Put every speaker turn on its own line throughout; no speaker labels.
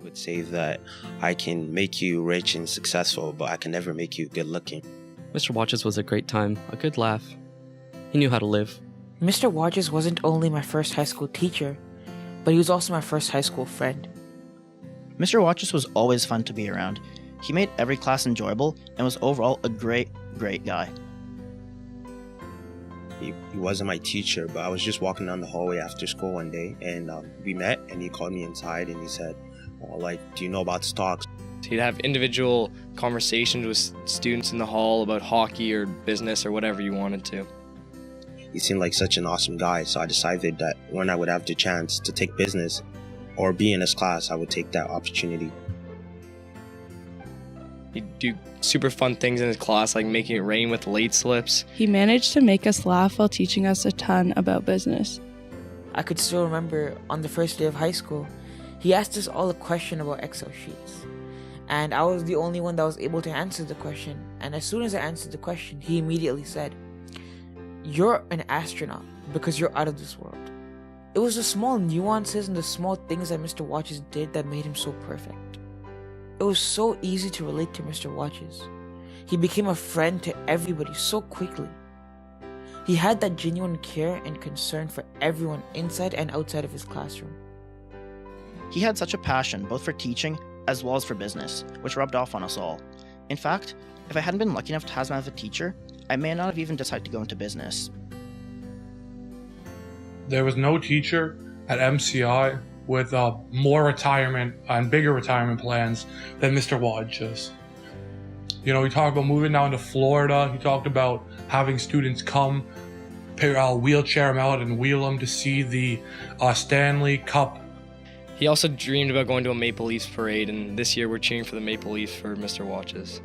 would say that I can make you rich and successful, but I can never make you good looking.
Mr. Wodchis was a great time, a good laugh. He knew how to live.
Mr. Wodchis wasn't only my first high school teacher, but he was also my first high school friend.
Mr. Wodchis was always fun to be around. He made every class enjoyable and was overall a great guy.
He wasn't my teacher, but I was just walking down the hallway after school one day, and we met, and he called me inside, and he said, do you know about stocks?
He'd have individual conversations with students in the hall about hockey or business or whatever you wanted to.
He seemed like such an awesome guy, so I decided that when I would have the chance to take business or be in his class, I would take that opportunity.
He'd do super fun things in his class, like making it rain with late slips.
He managed to make us laugh while teaching us a ton about business.
I could still remember on the first day of high school, he asked us all a question about Excel sheets. And I was the only one that was able to answer the question. And as soon as I answered the question, he immediately said, "You're an astronaut because you're out of this world." It was the small nuances and the small things that Mr. Wodchis did that made him so perfect. It was so easy to relate to Mr. Wodchis. He became a friend to everybody so quickly. He had that genuine care and concern for everyone inside and outside of his classroom.
He had such a passion both for teaching as well as for business, which rubbed off on us all. In fact, if I hadn't been lucky enough to have him as a teacher, I may not have even decided to go into business.
There was no teacher at MCI with more retirement and bigger retirement plans than Mr. Wodchis. You know, he talked about moving down to Florida. He talked about having students come, wheelchair them out and wheel them to see the Stanley Cup.
He also dreamed about going to a Maple Leafs parade, and this year we're cheering for the Maple Leafs for Mr. Wodchis.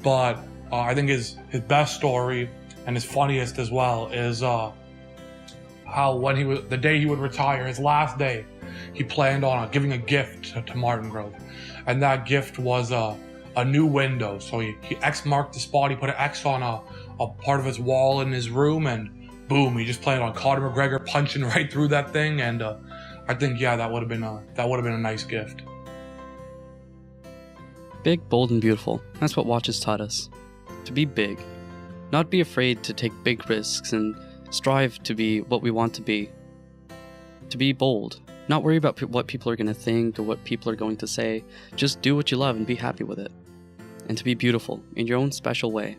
But I think his best story, and his funniest as well, is how when the day he would retire, his last day, he planned on giving a gift to Martin Grove. And that gift was a new window. So he X marked the spot, he put an X on a part of his wall in his room, and boom, he just planned on Conor McGregor punching right through that thing. And I think, yeah, that would have been a nice gift.
Big, bold, and beautiful. That's what Wodchis taught us. To be big. Not be afraid to take big risks and strive to be what we want to be. To be bold. Not worry about what people are going to think or what people are going to say. Just do what you love and be happy with it. And to be beautiful in your own special way.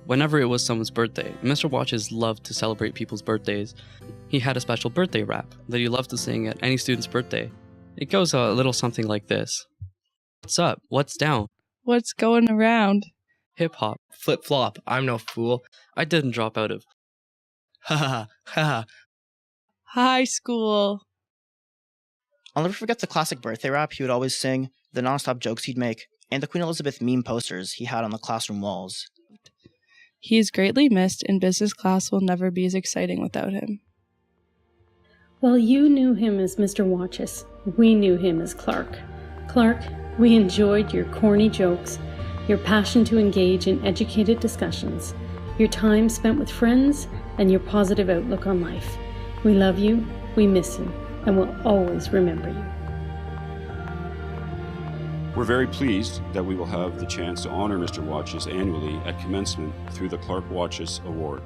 Whenever it was someone's birthday, Mr. Wodchis loved to celebrate people's birthdays. He had a special birthday rap that he loved to sing at any student's birthday. It goes a little something like this. What's up? What's down?
What's going around?
Hip hop.
Flip flop, I'm no fool.
I didn't drop out of.
Ha ha ha.
High school.
I'll never forget the classic birthday rap he would always sing, the nonstop jokes he'd make, and the Queen Elizabeth meme posters he had on the classroom walls.
He is greatly missed, and business class will never be as exciting without him.
While you knew him as Mr. Wodchis, we knew him as Clarke. Clarke, we enjoyed your corny jokes, your passion to engage in educated discussions, your time spent with friends, and your positive outlook on life. We love you, we miss you, and will always remember you.
We're very pleased that we will have the chance to honor Mr. Wodchis annually at commencement through the Clarke Wodchis Award,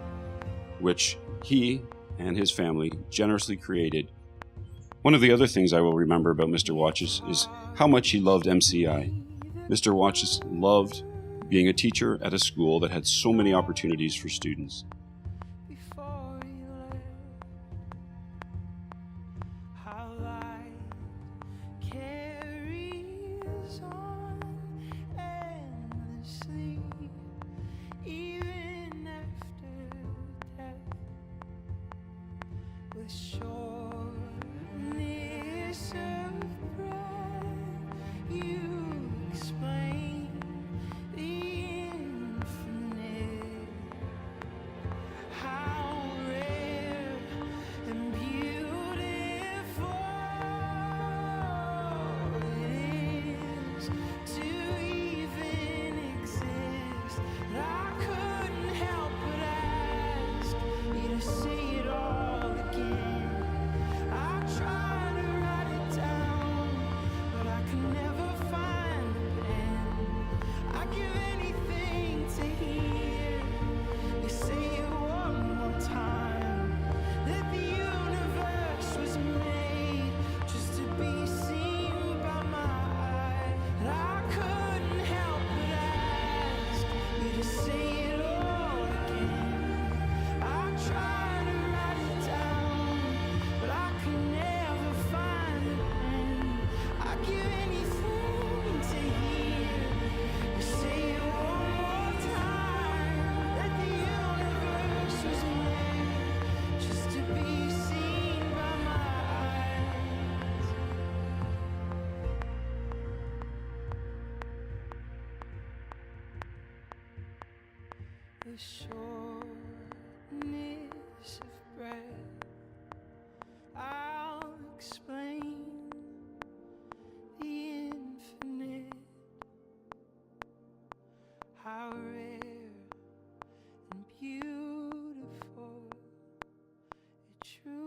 which he and his family generously created. One of the other things I will remember about Mr. Wodchis is how much he loved MCI. Mr. Wodchis loved being a teacher at a school that had so many opportunities for students.
give anything to hear you say it one more time. That the universe was made just to be seen by my eyes. The shortness of breath, I'll explain the infinite, how rare and beautiful it truly